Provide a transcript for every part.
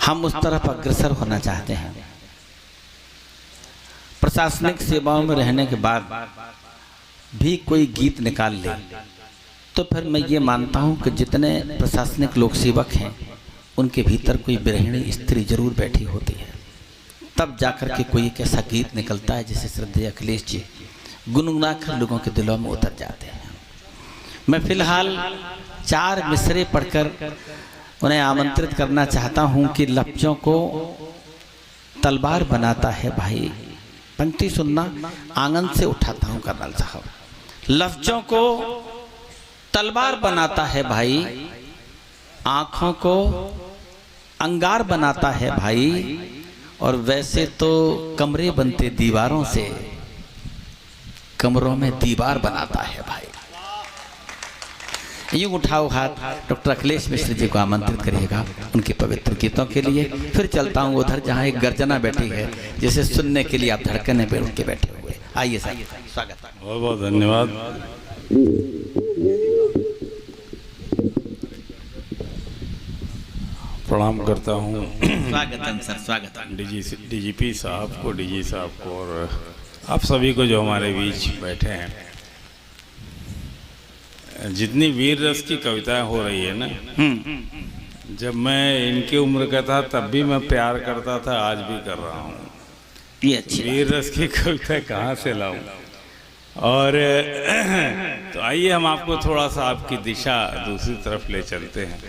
हम उस तरफ अग्रसर होना चाहते हैं। प्रशासनिक सेवाओं में रहने के बाद भी कोई गीत निकाल ले तो फिर मैं ये मानता हूँ कि जितने प्रशासनिक लोक सेवक हैं उनके भीतर कोई गृहिणी स्त्री जरूर बैठी होती है, तब जाकर के कोई एक ऐसा गीत निकलता है जिसे श्रद्धेय अखिलेश जी गुनगुना कर लोगों के दिलों में उतर जाते हैं। मैं फिलहाल 4 मिसरे पढ़कर उन्हें आमंत्रित करना चाहता हूं कि लफ्जों को तलवार बनाता है भाई। पंक्ति सुनना, आंगन से उठाता हूं कर्नल साहब। लफ्जों को तलवार बनाता है भाई, आंखों को अंगार बनाता है भाई, और वैसे तो कमरे बनते दीवारों से, कमरों में दीवार बनाता है भाई। यूं उठाओ हाथ, डॉक्टर अखिलेश मिश्र जी को आमंत्रित करिएगा उनके पवित्र गीतों के लिए। फिर चलता हूं उधर जहां एक गर्जना बैठी है जिसे सुनने के लिए आप धड़कने पे उठ के बैठे हुए। आइए सर, स्वागत है। बहुत बहुत धन्यवाद। प्रणाम करता हूँ स्वागतम सर, स्वागतम। डीजीपी साहब को, डीजी साहब को, और आप सभी को जो हमारे बीच बैठे हैं। जितनी वीर रस की कविताएं हो रही है ना, जब मैं इनकी उम्र का था तब भी मैं प्यार करता था, आज भी कर रहा हूँ। ये अच्छी वीर रस की कविताएं कहाँ से लाऊं? और तो आइए हम आपको थोड़ा सा आपकी दिशा दूसरी तरफ ले चलते हैं,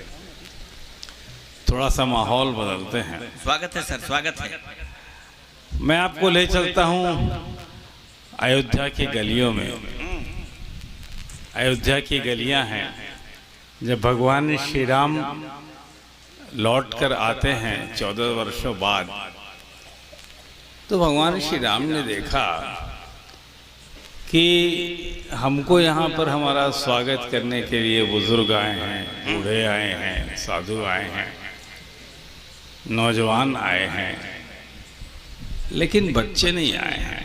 थोड़ा सा माहौल बदलते हैं। स्वागत है सर, स्वागत है। मैं आपको ले चलता हूँ अयोध्या की गलियों में। अयोध्या की गलियां हैं, जब भगवान श्री राम लौट कर आते हैं 14 वर्षों बाद, तो भगवान श्री राम ने देखा कि हमको यहाँ पर हमारा स्वागत करने के लिए बुजुर्ग आए हैं, बूढ़े आए हैं, साधु आए हैं, नौजवान आए हैं, लेकिन बच्चे नहीं आए हैं।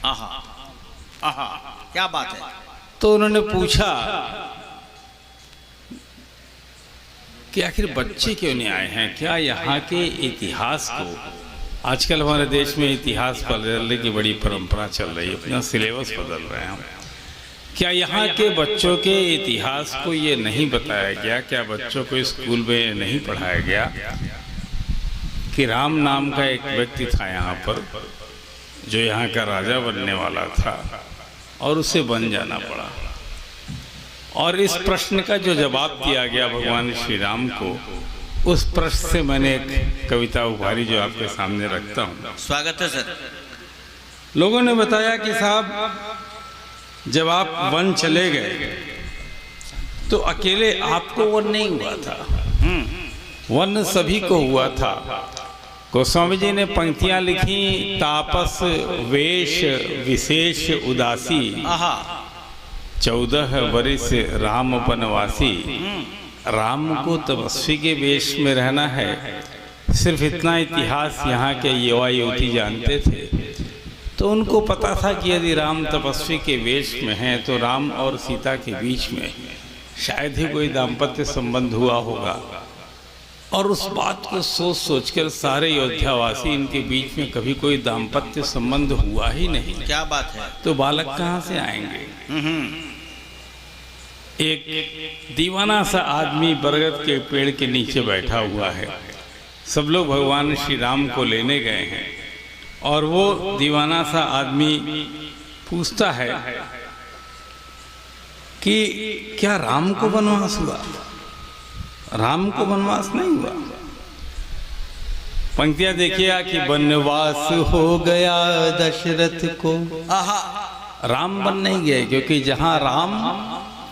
आहा, आहा, क्या बात है। तो उन्होंने पूछा कि आखिर बच्चे क्यों नहीं आए हैं? क्या यहाँ के इतिहास को, आजकल हमारे देश में इतिहास बदलने की बड़ी परंपरा चल रही है, अपना सिलेबस बदल रहे हैं हम। क्या यहाँ के बच्चों के इतिहास को ये नहीं बताया गया? क्या बच्चों को स्कूल में नहीं पढ़ाया गया कि राम नाम का एक व्यक्ति था यहाँ पर, जो यहाँ का राजा बनने वाला था और उसे बन जाना पड़ा? और इस प्रश्न का जो जवाब दिया गया भगवान श्री राम को, उस प्रश्न से मैंने एक कविता उभारी जो आपके सामने रखता हूँ। स्वागत है सर। लोगों ने बताया कि साहब, जब आप वन चले गए तो अकेले आपको वन नहीं हुआ था, वन सभी को हुआ था। गोस्वामी जी ने पंक्तियां लिखी, तापस वेश विशेष उदासी, 14 वर्ष राम वनवासी। राम को तपस्वी के वेश में रहना है, सिर्फ इतना इतिहास यहाँ के युवा युवती जानते थे। तो उनको पता था कि यदि राम तपस्वी के वेश में हैं तो राम और सीता के बीच में शायद ही कोई दाम्पत्य संबंध हुआ होगा। और उस बात को सोच सोचकर सारे अयोध्यावासी, इनके बीच में कभी कोई दाम्पत्य संबंध हुआ ही नहीं। क्या बात है। तो बालक कहाँ से आएंगे? एक दीवाना सा आदमी बरगद के पेड़ के नीचे बैठा हुआ है। सब लोग भगवान श्री राम को लेने गए हैं और वो दीवाना सा आदमी पूछता है कि क्या राम को वनवास हुआ? राम को वनवास नहीं हुआ। पंक्तियां देखिए कि वनवास हो गया दशरथ को। राम बन नहीं गए, क्योंकि जहां राम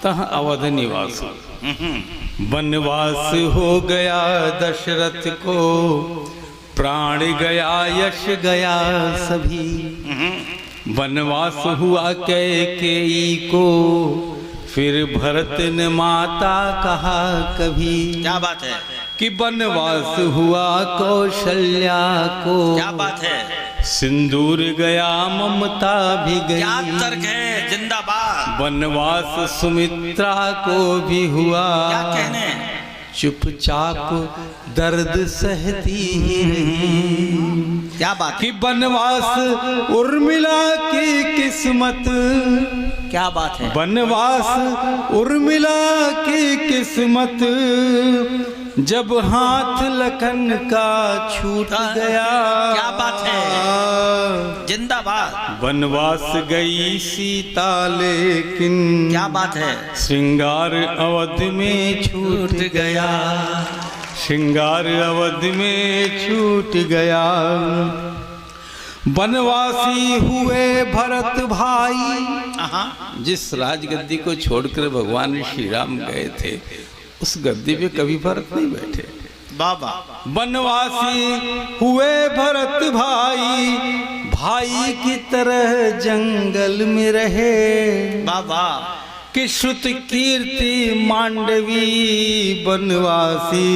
तहाँ अवध निवास। वनवास हो गया दशरथ को, प्राण गया यश गया सभी। वनवास हुआ कैकेयी को, फिर भरत ने माता कहा कभी। क्या बात है कि वनवास हुआ कौशल्या को। क्या बात है। सिंदूर गया ममता भी गई। क्या तर्क है, जिंदाबाद। वनवास सुमित्रा को भी हुआ। क्या कहने। चुपचाप दर्द सहती ही रही। क्या बात कि बनवास उर्मिला की किस्मत, क्या बात है। बनवास उर्मिला की किस्मत, जब हाथ लखन का छूट गया। क्या बात है, जिंदाबाद। बनवास गई सीता लेकिन, क्या बात है, श्रृंगार अवध में छूट गया। श्रृंगार अवध में छूट गया। बनवासी हुए भरत भाई, जिस राजगद्दी को छोड़कर भगवान श्री राम गए थे, उस गद्दी पे कभी भरत नहीं बैठे। बाबा बनवासी हुए भरत भाई, भाई की तरह जंगल में रहे। बाबा कि श्रुत कीर्ति मांडवी बनवासी,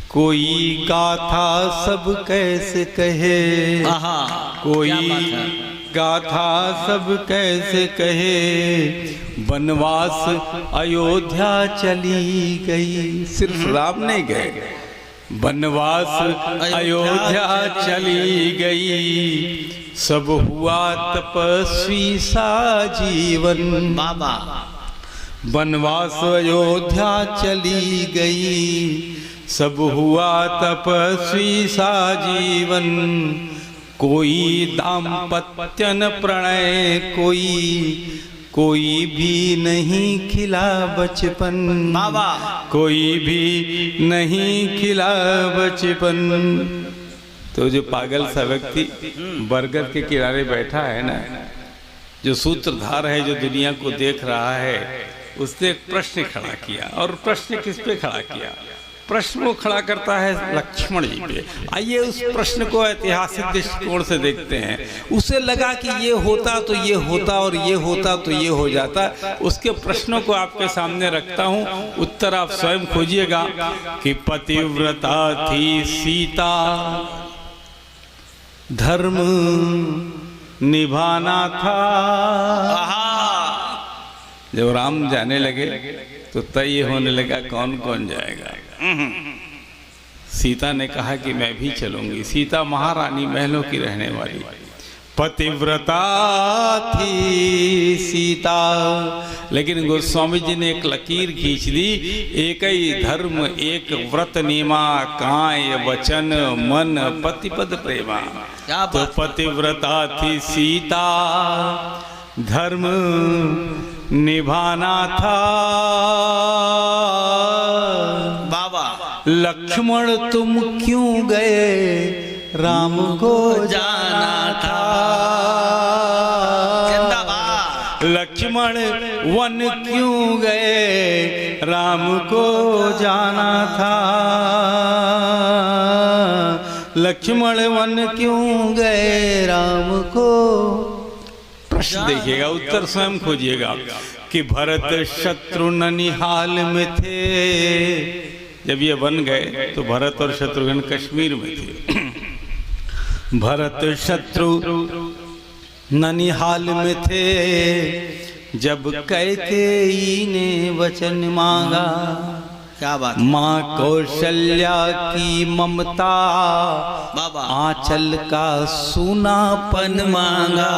कोई गाथा सब कैसे कहे। कोई गाथा सब कैसे कहे। बनवास अयोध्या चली गई, सिर्फ राम नहीं गए, बनवास अयोध्या चली गई। सब हुआ तपस्वी सा जीवन। बाबा बनवास अयोध्या चली गई, सब हुआ तपस्वी सा जीवन। कोई दाम्पत्य न प्रणय, कोई भी नहीं खिला बचपन। बाबा कोई भी नहीं खिला बचपन। तो जो पागल सा व्यक्ति बरगद के किनारे बैठा है ना, जो सूत्रधार है, जो दुनिया को देख रहा है, उसने एक प्रश्न खड़ा किया। और प्रश्न किस पे खड़ा किया? प्रश्न वो खड़ा करता है लक्ष्मण जी पे। आइए उस प्रश्न को ऐतिहासिक दृष्टिकोण से देखते हैं। उसे लगा कि ये होता तो ये होता, और ये होता तो ये हो जाता। उसके प्रश्नों को आपके सामने रखता हूँ, उत्तर आप स्वयं खोजिएगा। कि पतिव्रता थी सीता, धर्म निभाना था। जब राम जाने लगे तो तय होने लगा कौन कौन जाएगा। सीता ने कहा कि मैं भी चलूंगी। सीता महारानी, महलों की रहने वाली पतिव्रता थी सीता। लेकिन गोस्वामी जी ने एक लकीर खींच दी। एक ही धर्म एक व्रत नियमा, काय वचन मन पतिपद प्रेमा। तो पतिव्रता थी सीता, धर्म निभाना था। बाबा लक्ष्मण तुम क्यों गए, राम को जाना था। जिंदाबाद। लक्ष्मण वन क्यों गए, राम को जाना था। लक्ष्मण वन क्यों गए, राम को। प्रश्न देखिएगा, उत्तर स्वयं खोजिएगा। कि भरत शत्रु ननिहाल में थे। जब ये बन गए तो भरत और शत्रुघ्न कश्मीर में थे। भरत शत्रु ननिहाल में थे, जब कैकेयी ने वचन मांगा। क्या बात। माँ कौशल्या की ममता, बाबा आंचल का सूनापन मांगा।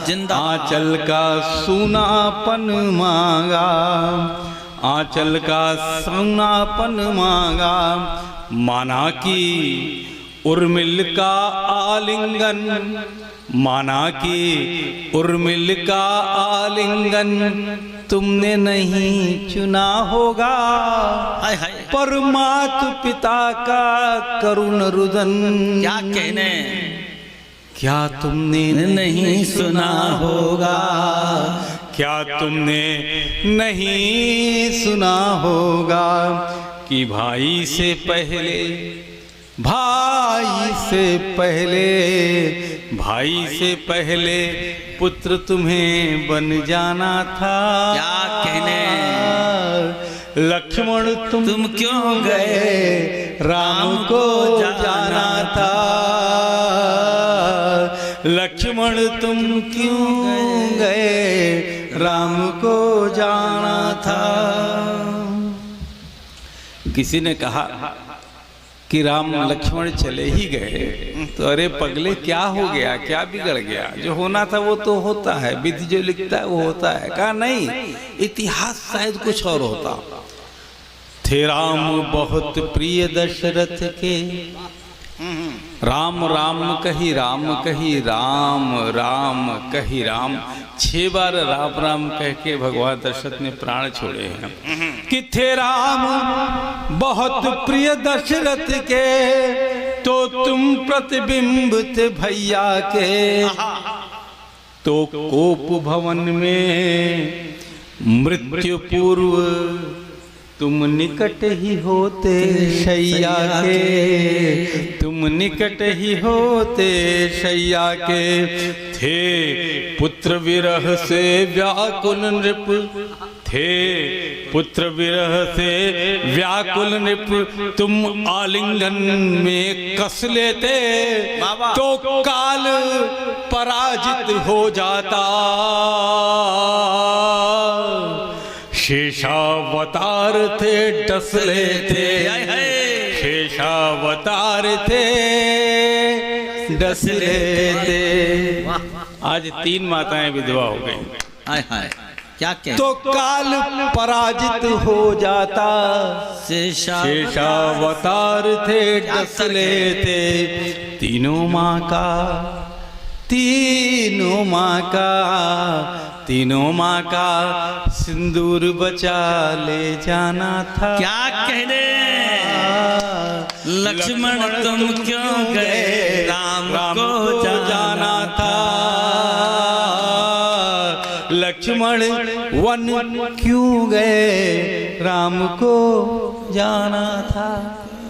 जिंदा आंचल का सूनापन मांगा। आंचल का सूनापन मांगा। माना कि उर्मिल का आलिंगन, माना कि उर्मिल का आलिंगन तुमने नहीं चुना होगा। हाय हाय। पर मात पिता का करुण रुदन, क्या कहने, क्या तुमने नहीं सुना होगा। क्या तुमने नहीं सुना होगा। कि भाई से पहले, भाई से पहले, भाई से पहले पुत्र तुम्हें बन जाना था। क्या कहने, लक्ष्मण तुम क्यों गए, राम को जाना था। लक्ष्मण तुम क्यों गए, राम को जाना था। किसी ने कहा कि राम लक्ष्मण चले ही गए, तो अरे पगले क्या हो गया, क्या बिगड़ गया, जो होना था वो तो होता है, विधि जो लिखता है वो होता है। कहा नहीं, इतिहास शायद कुछ और होता। थे राम बहुत प्रिय दशरथ के, राम राम कही राम कही, राम राम कही राम। 6 बार राम राम कह के भगवान दशरथ ने प्राण छोड़े हैं। कि थे राम बहुत प्रिय दशरथ के, तो तुम प्रतिबिंब थे भैया के। तो कोप भवन में मृत्यु पूर्व तुम निकट ही होते शैया के, तुम निकट ही होते शैया के। थे पुत्र विरह से व्याकुल नृप, थे पुत्र विरह से व्याकुल नृप, तुम आलिंगन में कस लेते, तो काल पराजित हो जाता। शेषावतार थे डस लेते, शेषावतार थे डस लेते। आज 3 माताएं विधवा हो गई। हाय हाय, क्या कह। तो काल पराजित हो जाता, शेषावतार थे डस लेते। तीनों माँ का, तीनों माँ का, तीनों माँ का सिंदूर बचा ले जाना था। क्या कहने लक्ष्मण तुम क्यों गए, राम को जाना था। लक्ष्मण वन क्यों गए, राम को जाना था।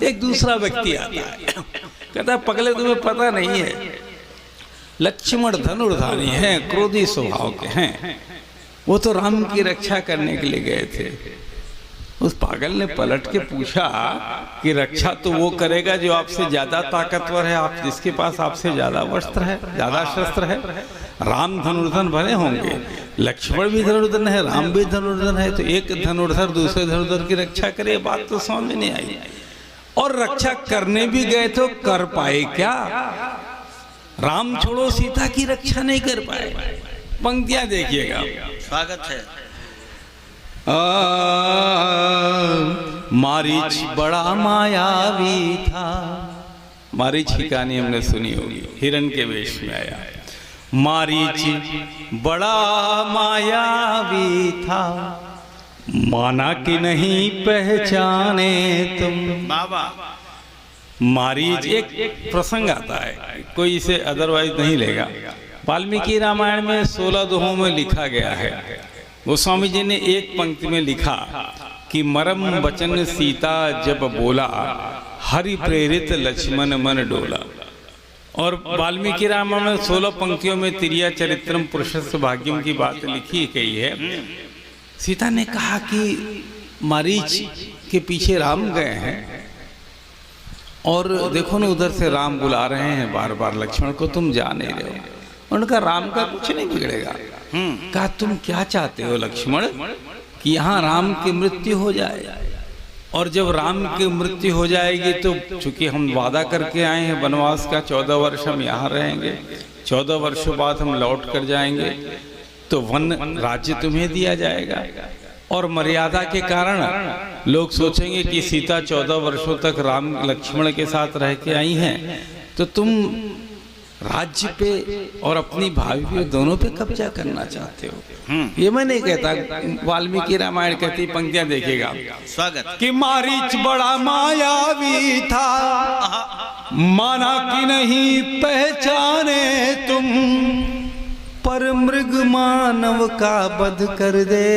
एक दूसरा व्यक्ति आता है, कहता पगले तुम्हें पता नहीं है, लक्ष्मण धनुर्धारी हैं, क्रोधी स्वभाव के हैं, वो तो राम की रक्षा करने के लिए गए थे। उस पागल ने पलट के पूछा कि रक्षा तो वो करेगा जो आपसे ज्यादा ताकतवर है, आप जिसके पास आपसे ज्यादा वस्त्र है, ज्यादा शस्त्र है। राम धनुर्धर भले होंगे, लक्ष्मण भी धनुर्धर है, राम भी धनुर्धर है, तो एक धनुर्धर दूसरे धनुर्धर की रक्षा करे, बात तो समझ में नहीं आई। और रक्षा करने भी गए तो कर पाए क्या? राम छोड़ो सीता की रक्षा नहीं कर पाए। पंक्तियां देखिएगा, स्वागत है। मारीच बड़ा मायावी था। मारीच की कहानी हमने सुनी होगी, हिरण के वेश में आया। मारीच बड़ा मायावी था, माना कि नहीं पहचाने तुम। बाबा मारीच एक प्रसंग आता है, कोई इसे अदरवाइज नहीं लेगा। वाल्मीकि रामायण में 16 दोहों में लिखा गया है। गोस्वामी जी ने एक पंक्ति में लिखा कि मरम वचन सीता जब बोला, हरि प्रेरित लक्ष्मण मन डोला। और वाल्मीकि रामायण में 16 पंक्तियों में तिरिया चरित्रम पुरुषस्य भाग्यम की बात लिखी गई है। सीता ने कहा कि मारीच के पीछे राम गए हैं, और देखो ना उधर से राम बुला रहे हैं बार बार लक्ष्मण को, तुम जा नहीं रहे हो। उनका राम का कुछ नहीं बिगड़ेगा। कहा तुम क्या चाहते हो लक्ष्मण, कि यहाँ राम की मृत्यु हो जाए। और जब राम की मृत्यु हो जाएगी तो चूंकि हम वादा करके आए हैं वनवास का, 14 वर्ष हम यहाँ रहेंगे, 14 वर्षों बाद हम लौट कर जाएंगे, तो वन राज्य तुम्हें दिया जाएगा। और मर्यादा के कारण लोग सोचेंगे कि सीता 14 वर्षों तक राम लक्ष्मण के साथ रह के आई हैं, तो तुम राज्य पे और अपनी भाभी पे दोनों पे कब्जा करना चाहते हो। ये मैं नहीं कहता, वाल्मीकि रामायण कहती पंक्तियां देखिएगा, स्वागत। कि मारीच बड़ा मायावी था, माना कि नहीं पहचाने तुम, पर मृग मानव का वध कर दे।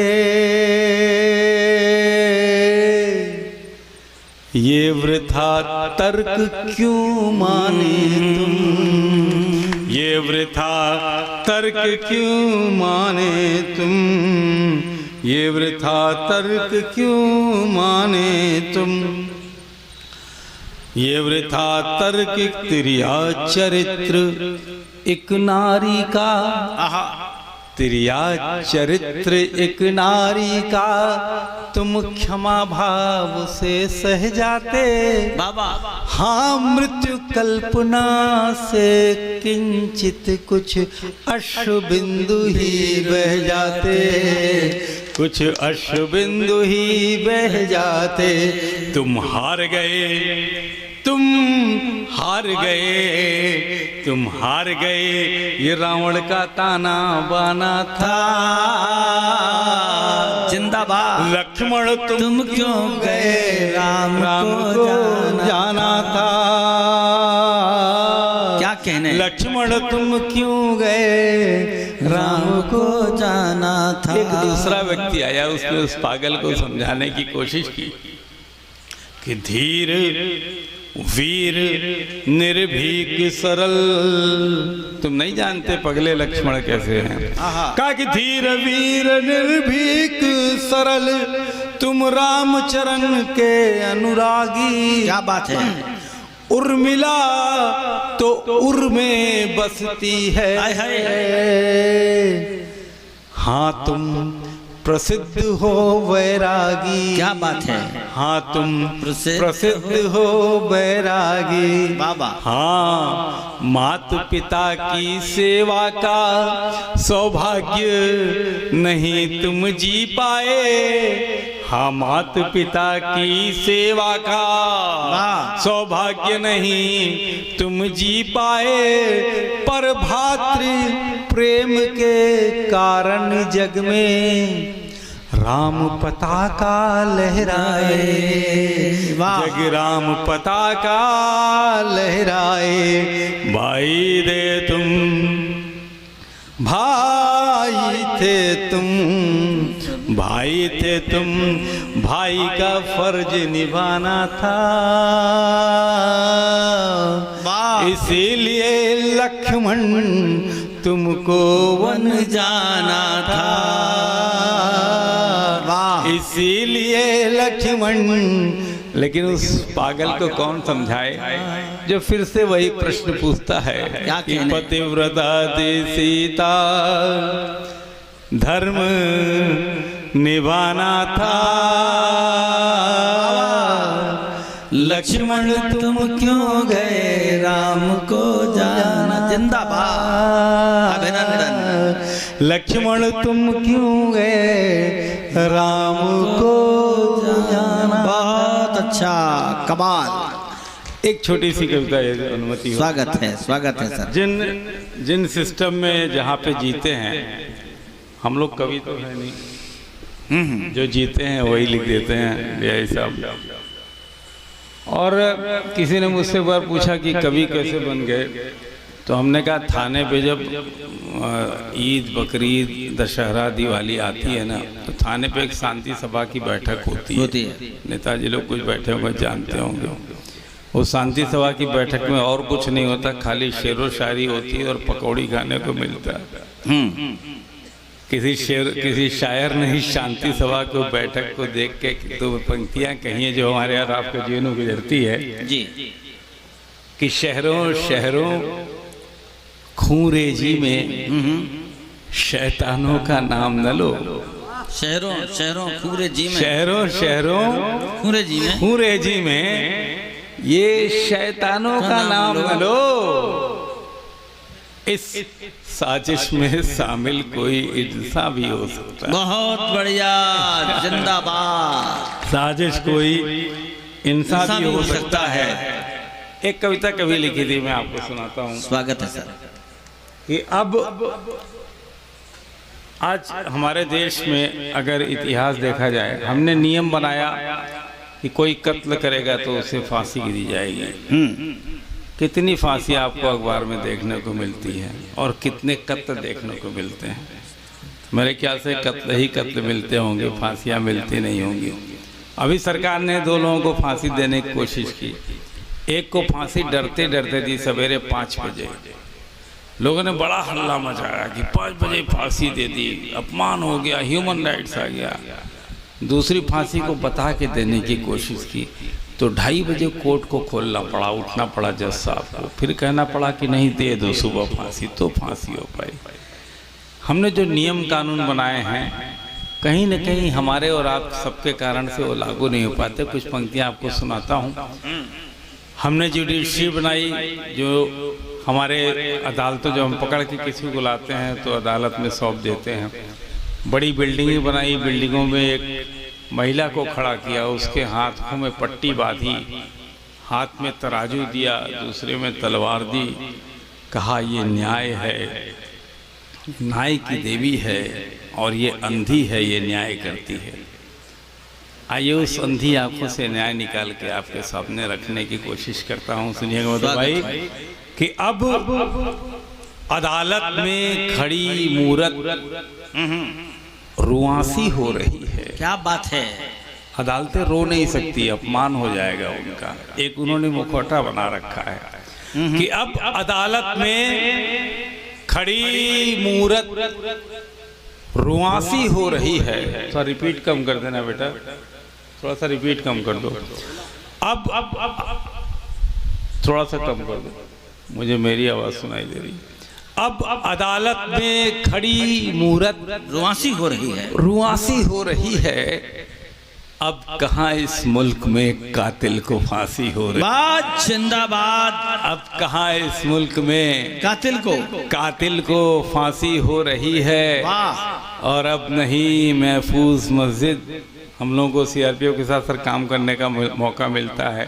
ये वृथा तर्क क्यों माने तुम, ये वृथा तर्क क्यों माने तुम, ये वृथा तर्क क्यों माने तुम। ये वृथा तर्क तिरिया चरित्र एक नारी का, तिरिया चरित्र एक नारी का, तुम क्षमा भाव से सह जाते। बाबा हाँ मृत्यु कल्पना से किंचित कुछ अश्रु बिंदु ही बह जाते, कुछ अश्रु बिंदु ही बह जाते। तुम हार गए, तुम हार गए, तुम हार गए, ये रावण का ताना बाना था। जिंदाबाद। लक्ष्मण तुम क्यों गए, राम को जाना था। क्या कहने, लक्ष्मण तुम क्यों गए, राम को जाना था। एक दूसरा व्यक्ति आया, उसने उस पागल को समझाने की कोशिश की कि धीर वीर निर्भीक सरल। तुम नहीं जानते पगले लक्ष्मण कैसे हैं। कहा कि धीर वीर निर्भीक सरल, तुम रामचरण के अनुरागी। क्या बात है। उर्मिला तो उर में बसती है। हाय हाय। हाँ तुम प्रसिद्ध हो वैरागी। क्या बात है। हाँ तुम प्रसिद्ध हो वैरागी। बाबा हाँ माता पिता की सेवा का सौभाग्य नहीं तुम जी पाए। हाँ माता पिता की सेवा का सौभाग्य नहीं तुम जी पाए। पर भातृ प्रेम के कारण जग में राम पताका लहराए। जग राम पताका लहराए। भाई दे तुम, भाई थे तुम, भाई थे तुम, भाई का फर्ज निभाना था। इसीलिए लक्ष्मण तुमको वन जाना था। इसीलिए लक्ष्मण। लेकिन उस पागल को कौन समझाए जो फिर से वही प्रश्न पूछता है कि पतिव्रता दे सीता धर्म निभाना था। लक्ष्मण तुम क्यों गए, राम को जाना। जिंदाबाद। अभिनंदन। लक्ष्मण तुम क्यों गए, राम को जाना। बहुत अच्छा, कमाल। एक छोटी सी कविता अनुमति हो। स्वागत है, स्वागत है सर। जिन सिस्टम में जहाँ पे जीते हैं हम लोग, कवि तो है नहीं, जो जीते हैं वही लिख देते हैं यही सब। और किसी ने मुझसे एक बार पूछा कि कवि कैसे बन गए, तो हमने कहा थाने पे जब ईद बकरीद दशहरा दिवाली आती है ना, तो थाने पे एक शांति सभा की बैठक होती है। नेताजी लोग कुछ बैठे होंगे, जानते होंगे। वो शांति सभा की बैठक में और कुछ नहीं होता, खाली शेरो शायरी होती है और पकौड़ी खाने को मिलता है। किसी शायर ने ही शांति सभा को बैठक को देख के दो पंक्तियां कही हैं जो हमारे यहाँ आपके जीवन में गुजरती है जी, कि शहरों शहरों खूंरेजी में शैतानों का नाम न लो। शहरों शहरों खूंरेजी में, शहरों शहरों खूंरेजी में, खूंरेजी में ये शैतानों का नाम न लो। इस साजिश में शामिल कोई इंसान भी हो सकता है। बहुत बढ़िया, जिंदाबाद। साजिश कोई इंसान भी हो सकता है। एक कविता कभी लिखी थी, मैं आपको सुनाता हूँ। स्वागत है सर। कि अब आज हमारे देश में अगर इतिहास देखा जाए, हमने नियम बनाया कि कोई कत्ल करेगा तो उसे फांसी दी जाएगी। कितनी फांसी आपको अखबार में देखने को मिलती है और कितने कत्ल देखने को मिलते हैं। मेरे ख्याल से कत्ल ही कत्ल मिलते होंगे, फांसियां मिलती नहीं होंगी। अभी सरकार ने 2 लोगों को फांसी देने की कोशिश की। एक को फांसी डरते डरते दी सवेरे 5 बजे। लोगों ने बड़ा हल्ला मचाया कि 5 बजे फांसी दे दी, अपमान हो गया, ह्यूमन राइट्स आ गया। दूसरी फांसी को बता के देने की कोशिश की तो 2:30 बजे कोर्ट को खोलना पड़ा, उठना पड़ा जज साहब को, फिर कहना पड़ा कि नहीं दे दो सुबह फांसी, तो फांसी हो पाई। हमने जो नियम कानून बनाए हैं कहीं न कहीं हमारे और आप सबके कारण से वो लागू नहीं हो पाते। कुछ पंक्तियां आपको सुनाता हूँ। हमने जुडिशरी बनाई, जो हमारे अदालतों, जो हम पकड़ के किसी को लाते हैं तो अदालत में सौंप देते हैं। बड़ी बिल्डिंगें बनाई, बिल्डिंगों में एक महिला को खड़ा किया, उसके हाथों में पट्टी बांधी, हाथ में तराजू दिया, दूसरे में तलवार दी, कहा ये न्याय है, न्याय की देवी है और ये अंधी है, ये न्याय करती है। आइए उस अंधी आंखों से न्याय निकाल के आपके सामने रखने की कोशिश करता हूँ। सुनिएगा मधु भाई कि अब अदालत में खड़ी मूरत रुआसी हो रही है। क्या बात है। अदालतें रो नहीं सकती, अपमान हो जाएगा उनका। एक उन्होंने मुखौटा बना रखा है कि अब अदालत में खड़ी मूरत रुआसी हो रही है। थोड़ा रिपीट कम कर देना बेटा, थोड़ा सा रिपीट कम कर दो। अब थोड़ा सा कम कर दो, मुझे मेरी आवाज सुनाई दे रही। अब अदालत में खड़ी मूरत रुआसी हो रही है, रुआसी हो रही है। अब कहाँ इस मुल्क में कातिल को फांसी हो रही बात जिंदाबाद। अब कहाँ इस मुल्क में कातिल को फांसी हो रही है। वाह। और अब नहीं महफूज मस्जिद। हम लोगों को सीआरपीएफ के साथ सर काम करने का मौका मिलता है।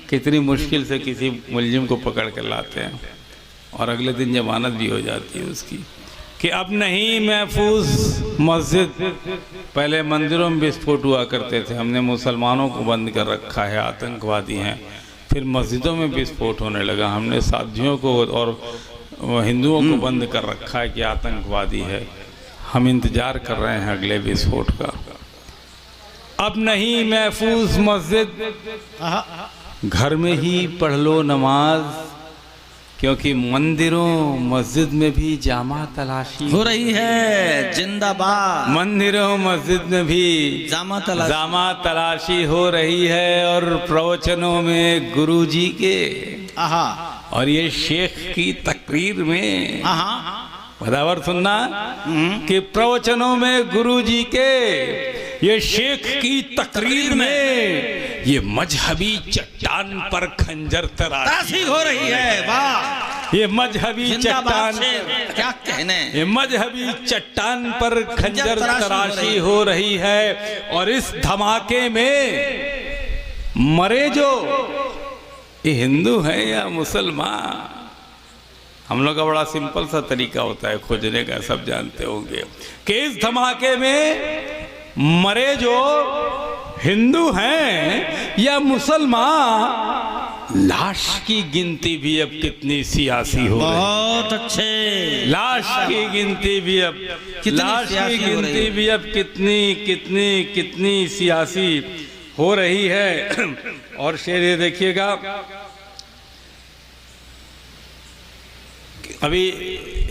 कितनी मुश्किल से किसी मुलजिम को पकड़ कर लाते हैं और अगले दिन जमानत भी हो जाती है उसकी। कि अब नहीं महफूज मस्जिद। पहले मंदिरों में विस्फोट हुआ करते थे, हमने मुसलमानों को बंद कर रखा है, आतंकवादी हैं। फिर मस्जिदों में विस्फोट होने लगा, हमने साधियों को और हिंदुओं को बंद कर रखा है कि आतंकवादी है। हम इंतजार कर रहे हैं अगले विस्फोट का। अब नहीं महफूज मस्जिद, घर में ही पढ़ लो नमाज, क्योंकि मंदिरों मस्जिद में भी जामा तलाशी हो रही है। जिंदाबाद। मंदिरों मस्जिद में भी जामा तलाशी हो रही है। और प्रवचनों में गुरुजी के और ये शेख की तकरीर में बराबर सुनना कि प्रवचनों में गुरुजी के, ये शेख की तकरीर में ये मजहबी चट्टान पर खंजर तराशी हो रही है। वाह। ये मजहबी चट्टान, क्या कहने, ये मजहबी चट्टान पर खंजर तराशी हो रही है। और इस धमाके में मरे जो ये हिंदू है या मुसलमान। हम लोग का बड़ा सिंपल सा तरीका होता है खोजने का, सब जानते होंगे कि इस धमाके में मरे जो हिंदू हैं या मुसलमान। लाश की गिनती भी अब कितनी सियासी हो रही है। बहुत अच्छे। लाश की गिनती भी अब कितनी सियासी हो रही है। और शेर ये देखिएगा, अभी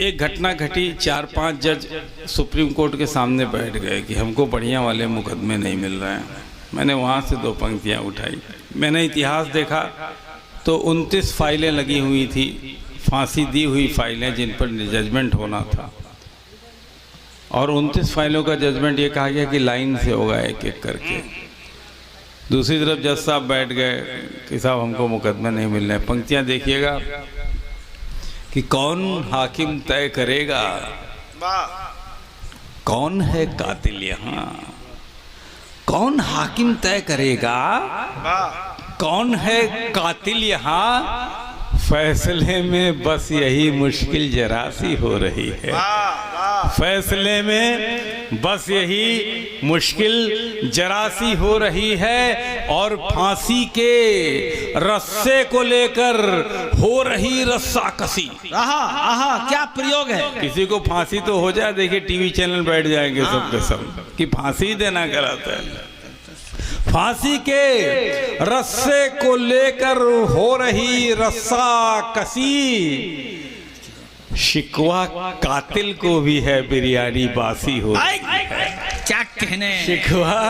एक घटना घटी, 4-5 जज सुप्रीम कोर्ट के सामने बैठ गए कि हमको बढ़िया वाले मुकदमे नहीं मिल रहे हैं। मैंने वहाँ से 2 पंक्तियाँ उठाई। मैंने इतिहास देखा तो 29 फाइलें लगी हुई थी, फांसी दी हुई फाइलें जिन पर जजमेंट होना था। और 29 फाइलों का जजमेंट ये कहा गया कि लाइन से होगा एक एक करके। दूसरी तरफ जज साहब बैठ गए कि साहब हमको मुकदमे नहीं मिल रहे। पंक्तियाँ देखिएगा कि कौन हाकिम तय करेगा कौन है कातिल यहाँ। कौन हाकिम तय करेगा कौन है कातिल यहाँ। फैसले में बस यही मुश्किल जरा सी हो रही है। फैसले में बस यही मुश्किल जरा सी हो रही है। और फांसी के रस्से को लेकर हो रही रस्साकसी। क्या प्रयोग है। किसी को फांसी तो हो जाए, देखिए टीवी चैनल बैठ जाएंगे सब के सब कि फांसी देना कराता है। फांसी के रस्से को लेकर हो रही रस्साकसी। शिकवा कातिल को भी है, बिरयानी बासी हो रही है। क्या कहने। शिकवा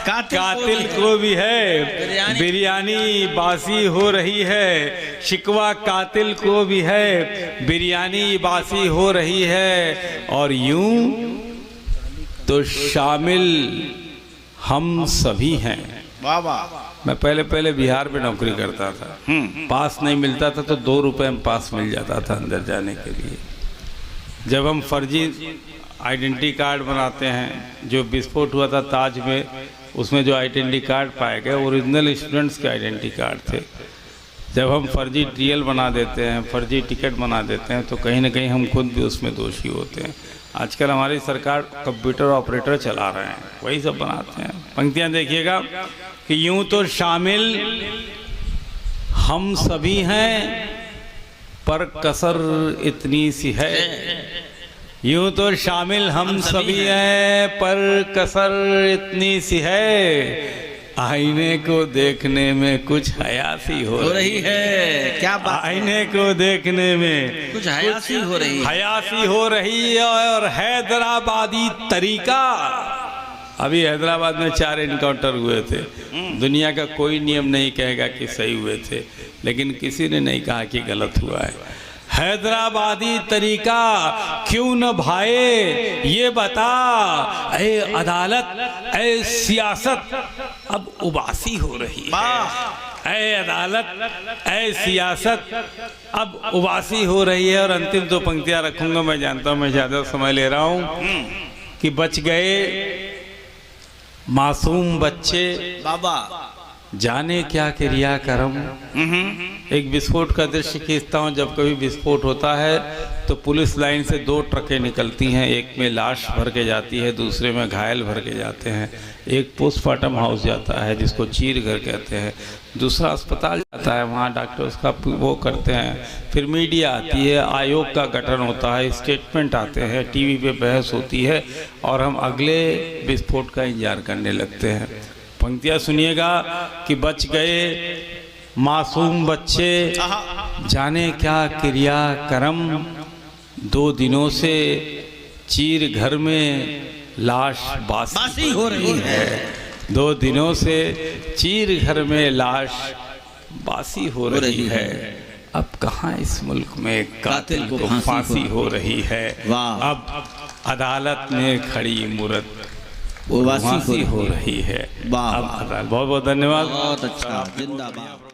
कातिल को भी है, बिरयानी बासी हो रही है। शिकवा कातिल को भी है, बिरयानी बासी हो रही है। और यूं तो शामिल हम सभी हैं। वाह वाह। मैं पहले बिहार में नौकरी करता था, पास नहीं मिलता था तो 2 रुपए में पास मिल जाता था अंदर जाने के लिए। जब हम फर्जी आइडेंटिटी कार्ड बनाते हैं, जो विस्फोट हुआ था ताज में, उसमें जो आइडेंटिटी कार्ड पाए गए ओरिजिनल स्टूडेंट्स के आइडेंटिटी कार्ड थे। जब हम फर्जी टीएल बना देते हैं, फर्जी टिकट बना देते हैं, तो कहीं ना कहीं हम खुद भी उसमें दोषी होते हैं। आजकल हमारी सरकार कंप्यूटर ऑपरेटर चला रहे हैं, वही सब बनाते हैं। पंक्तियां देखिएगा कि यूं तो शामिल हम सभी हैं, पर कसर इतनी सी है। यूं तो शामिल हम सभी हैं, पर कसर इतनी सी है। आईने को देखने में कुछ हयासी हो रही है। क्या बात। आईने को देखने में कुछ हयासी हो रही है। हयासी हो रही है। और हैदराबादी तरीका, अभी हैदराबाद में 4 इनकाउंटर हुए थे। दुनिया का कोई नियम नहीं कहेगा कि सही हुए थे, लेकिन किसी ने नहीं कहा कि गलत हुआ है। हैदराबादी तरीका क्यों न भाए ये बता, ऐ अदालत ऐ सियासत अब उबासी हो रही है। ऐ अदालत ऐ सियासत अब उबासी हो रही है। और अंतिम 2 पंक्तियां रखूंगा, मैं जानता हूं मैं ज्यादा समय ले रहा हूं, कि बच गए मासूम बच्चे, बाबा जाने क्या क्रिया कर्म। एक विस्फोट का दृश्य खींचता हूँ। जब कभी विस्फोट होता है तो पुलिस लाइन से 2 ट्रकें निकलती हैं, एक में लाश भर के जाती है, दूसरे में घायल भर के जाते हैं। एक पोस्टमार्टम हाउस जाता है जिसको चीर घर कहते हैं, दूसरा अस्पताल जाता है, वहाँ डॉक्टर उसका वो करते हैं। फिर मीडिया आती है, आयोग का गठन होता है, स्टेटमेंट आते हैं, टीवी पे बहस होती है, और हम अगले विस्फोट का इंतजार करने लगते हैं। पंक्तियाँ सुनिएगा कि बच गए मासूम बच्चे, जाने क्या क्रिया कर्म। 2 दिनों से चीर घर में लाश बासी हो रही है। 2 दिनों से चीर घर में लाश बासी हो रही है। अब कहाँ इस मुल्क में कातिल को फांसी हो रही है। अब अदालत में खड़ी मूरत वासी हो रही है। अब बहुत बहुत धन्यवाद। बहुत अच्छा, जिंदाबाद।